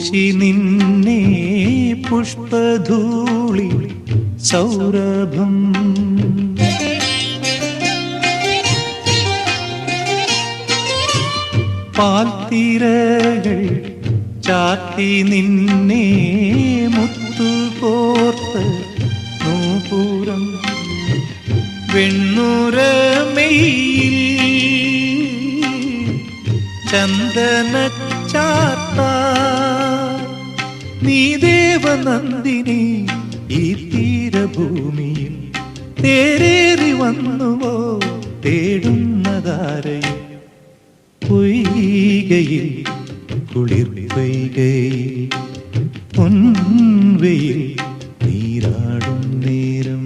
പൂശി നിന്നെ പുഷ്പധൂളി സൗരഭം. പാൽത്തിരകൾ ചാത്തി നിന്നെ മുത്തുകോർത്ത് നൂപുരം വെണ്ണുരമയിൽ ചന്ദനച്ചാർത്ത. നീ ദേവനന്ദിനി ഈ തീരഭൂമിയിൽ തേരേറി വന്നുവോ തേടുന്നതാരയും. പൊയ്കയിൽ കുളിർ പൊയ്കയിൽ പൊൻവെയിൽ നീരാടും നേരം.